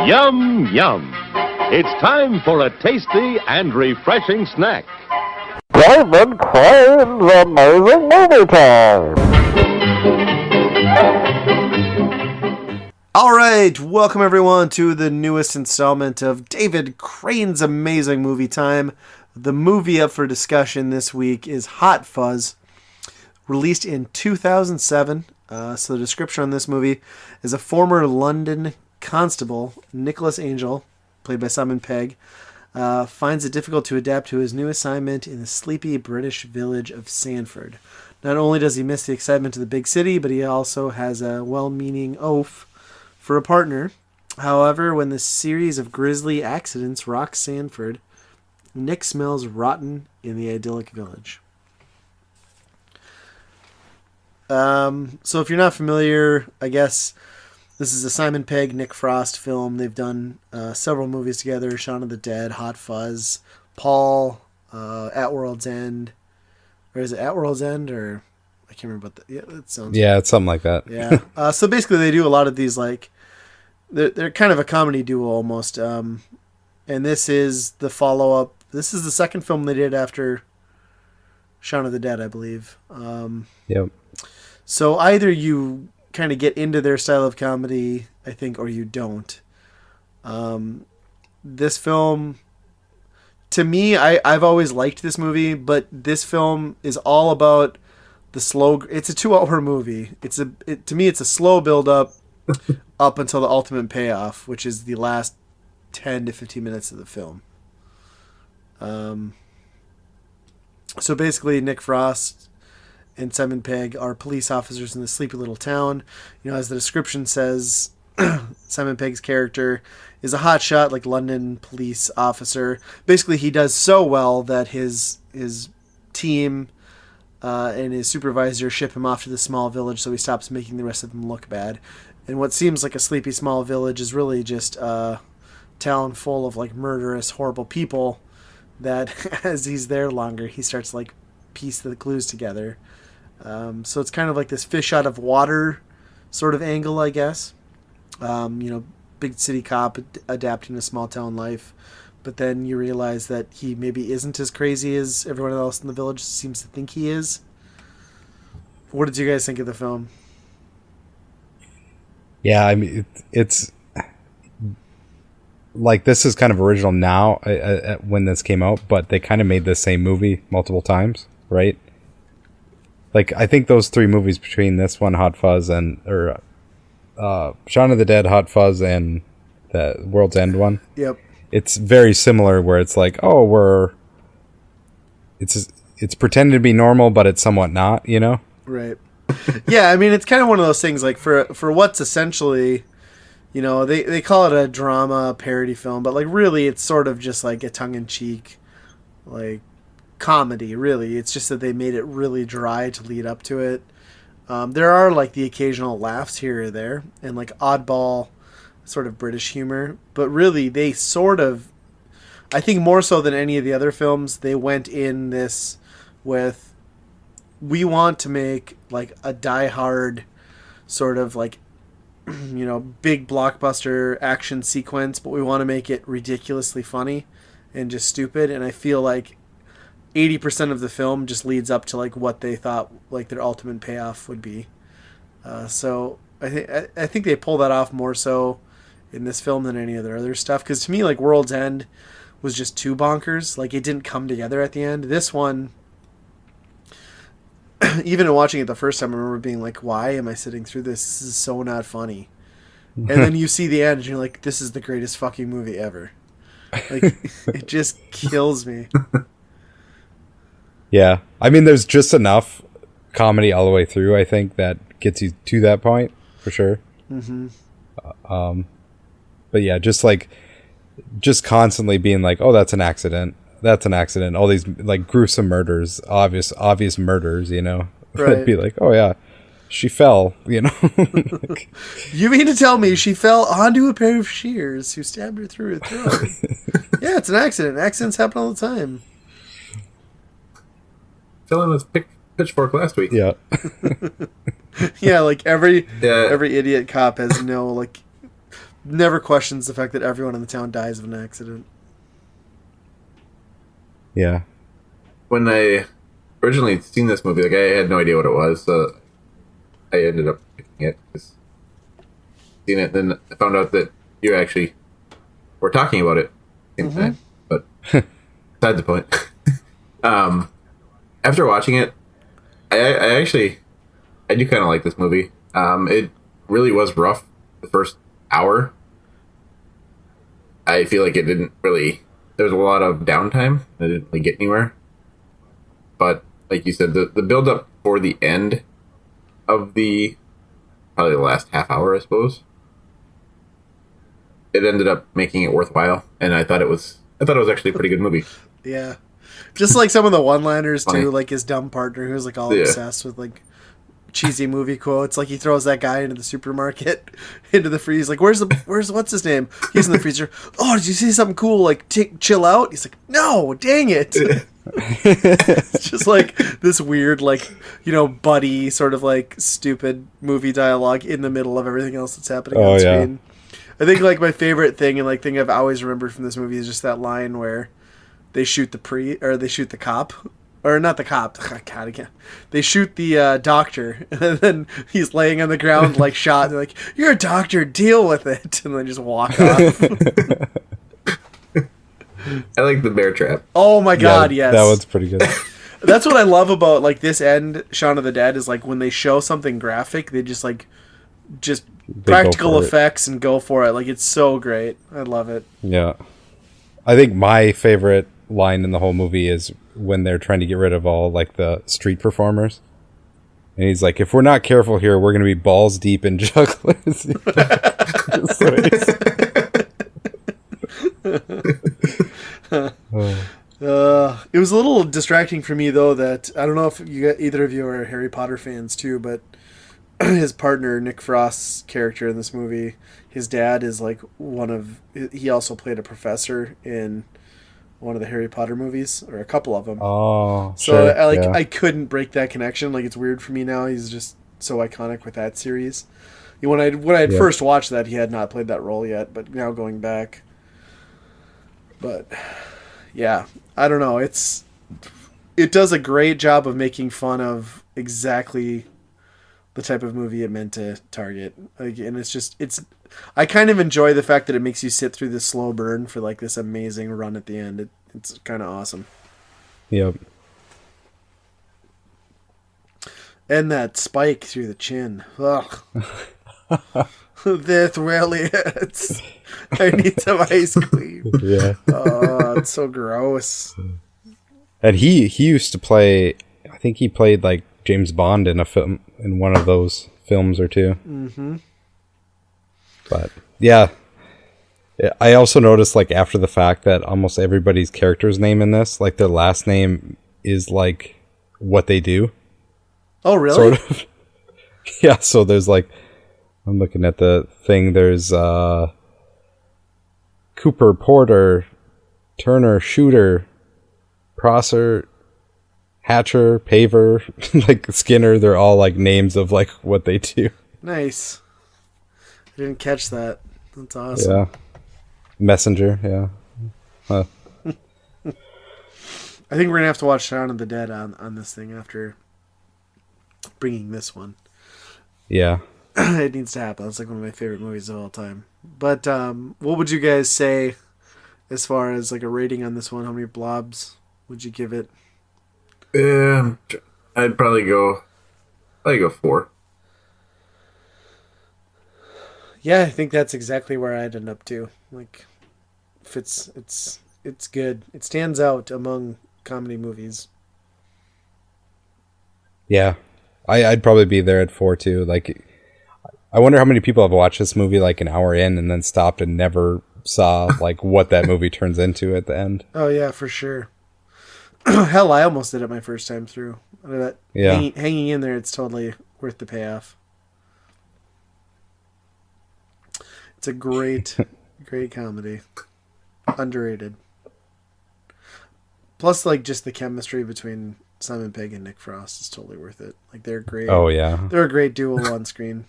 Yum, yum. It's time for a tasty and refreshing snack. David Crane's Amazing Movie Time. All right, welcome everyone to the newest installment of David Crane's Amazing Movie Time. The movie up for discussion this week is Hot Fuzz, released in 2007. So the description on this movie is a former London constable, Nicholas Angel, played by Simon Pegg, finds it difficult to adapt to his new assignment in the sleepy British village of Sandford. Not only does he miss the excitement of the big city, but he also has a well-meaning oaf for a partner. However, when the series of grisly accidents rocks Sandford, Nick smells rotten in the idyllic village. So if you're not familiar, I guess this is a Simon Pegg, Nick Frost film. They've done several movies together: Shaun of the Dead, Hot Fuzz, Paul, At World's End. Or is it At World's End? Or I can't remember what the... Yeah, it sounds... Yeah, it's something like that. Yeah. So basically they do a lot of these, like... They're kind of a comedy duo almost. And this is the follow-up. This is the second film they did after Shaun of the Dead, I believe. Yep. So either you kind of get into their style of comedy, I think, or you don't. This film, to me, I've always liked this movie, but this film is all about the slow... It's a 2-hour movie. To me, it's a slow build-up up until the ultimate payoff, which is the last 10 to 15 minutes of the film. So basically, Nick Frost and Simon Pegg are police officers in this sleepy little town. You know, as the description says, Simon Pegg's character is a hotshot, like London police officer. Basically, he does so well that his team and his supervisor ship him off to the small village, so he stops making the rest of them look bad. And what seems like a sleepy small village is really just a town full of like murderous, horrible people that, as he's there longer, he starts to like piece the clues together. So it's kind of like this fish out of water sort of angle, I guess. Big city cop adapting to small town life. But then you realize that he maybe isn't as crazy as everyone else in the village seems to think he is. What did you guys think of the film? Yeah, I mean, it's like, this is kind of original now when this came out, but they kind of made the same movie multiple times, right? Like, I think those three movies between this one, Hot Fuzz, or Shaun of the Dead, Hot Fuzz, and the World's End one. Yep. It's very similar, where it's like, it's pretending to be normal, but it's somewhat not, you know? Right. Yeah, I mean, it's kind of one of those things, like, for what's essentially, you know, they call it a drama parody film, but, like, really it's sort of just, like, a tongue-in-cheek, like, comedy, really. It's just that they made it really dry to lead up to it. There are, like, the occasional laughs here or there, and, like, oddball sort of British humor, but really they sort of, I think more so than any of the other films, they went in this with, we want to make like a die-hard sort of like, you know, big blockbuster action sequence, but we want to make it ridiculously funny and just stupid. And I feel like 80% of the film just leads up to like what they thought like their ultimate payoff would be. So I think they pull that off more so in this film than any of their other stuff. Because to me, like, World's End was just too bonkers. Like, it didn't come together at the end. This one, even in watching it the first time, I remember being like, why am I sitting through this? This is so not funny. And then you see the end and you're like, this is the greatest fucking movie ever. Like, it just kills me. Yeah. I mean, there's just enough comedy all the way through, I think, that gets you to that point, for sure. Mm-hmm. But yeah, just constantly being like, oh, that's an accident. That's an accident. All these like gruesome murders, obvious murders, you know. Right. It'd be like, oh yeah, she fell, you know. You mean to tell me she fell onto a pair of shears who stabbed her through her throat? Yeah, it's an accident. Accidents happen all the time. Fell in with pitchfork last week. Yeah. Yeah, like every idiot cop has no like never questions the fact that everyone in the town dies of an accident. Yeah. When I originally seen this movie, like I had no idea what it was, so I ended up picking it. Just seen it, then I found out that you actually were talking about it same time. But beside the point. After watching it, I do kind of like this movie. It really was rough the first hour. I feel like it didn't really. There was a lot of downtime. I didn't really get anywhere. But like you said, the build up for the end of probably the last half hour, I suppose, it ended up making it worthwhile, and I thought it was actually a pretty good movie. Yeah. Just like some of the one-liners Funny. too, like his dumb partner who's like all obsessed with like cheesy movie quotes. Like he throws that guy into the supermarket, into the freeze. Like, where's what's his name? He's in the freezer. Oh, did you see something cool? Like, chill out. He's like, no, dang it. It's just like this weird, like, buddy sort of like stupid movie dialogue in the middle of everything else that's happening on screen. I think like my favorite thing and like thing I've always remembered from this movie is just that line where they shoot the cop. Or not the cop. God, again. They shoot the doctor, and then he's laying on the ground like shot. And they're like, "You're a doctor, deal with it," and then just walk off. I like the bear trap. Oh my god, yes, that one's pretty good. That's what I love about like this end, Shaun of the Dead, is like when they show something graphic, they just practical effects and go for it. Like it's so great. I love it. Yeah, I think my favorite line in the whole movie is when they're trying to get rid of all like the street performers, and he's like, "If we're not careful here, we're gonna be balls deep in jugglers." It was a little distracting for me though that I don't know if either of you are Harry Potter fans too, but his partner Nick Frost's character in this movie, his dad is like he also played a professor in one of the Harry Potter movies, or a couple of them. Oh, so sure, I couldn't break that connection. Like it's weird for me now. He's just so iconic with that series. When I first watched that, he had not played that role yet, but now going back. But yeah, I don't know. It does a great job of making fun of exactly the type of movie it meant to target. Like, and I kind of enjoy the fact that it makes you sit through this slow burn for like this amazing run at the end. It's kind of awesome. Yep. And that spike through the chin. Ugh. This really hurts. I need some ice cream. Yeah. Oh, it's so gross. And he used to play. I think he played like James Bond in one of those films or two. Mm-hmm. But yeah, I also noticed like after the fact that almost everybody's character's name in this, like their last name is like what they do. Oh, really? Sort of. Yeah. So there's like, I'm looking at the thing. There's Cooper, Porter, Turner, Shooter, Prosser, Hatcher, Paver, like Skinner. They're all like names of like what they do. Nice. I didn't catch that. That's awesome. Yeah. Messenger, yeah. I think we're gonna have to watch Shaun of the Dead on this thing after bringing this one. Yeah. It needs to happen. It's like one of my favorite movies of all time. But what would you guys say as far as like a rating on this one? How many blobs would you give it? I'd probably go 4. Yeah, I think that's exactly where I'd end up too. Like, if it's good. It stands out among comedy movies. Yeah. I'd probably be there at 4 too. Like, I wonder how many people have watched this movie like an hour in and then stopped and never saw like what that movie turns into at the end. Oh yeah, for sure. Hell, I almost did it my first time through. Yeah. Hanging in there, it's totally worth the payoff. It's a great, great comedy. Underrated. Plus, like, just the chemistry between Simon Pegg and Nick Frost is totally worth it. Like, they're great. Oh, yeah. They're a great duo on screen.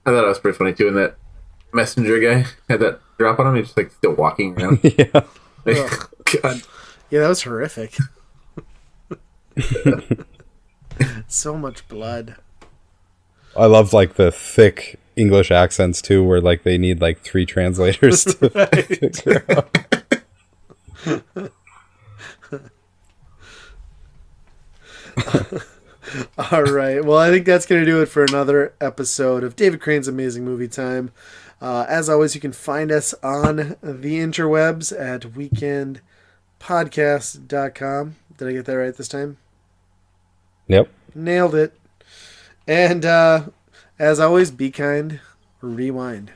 I thought it was pretty funny too. And that messenger guy had that drop on him. He's just like still walking around. Yeah. God. Yeah, that was horrific. So much blood. I love like the thick English accents too, where like they need like 3 translators to figure out. All right. Well, I think that's going to do it for another episode of David Crane's Amazing Movie Time. As always, you can find us on the interwebs at weekendpodcast.com. Did I get that right this time? Yep. Nailed it. And as always, be kind, rewind.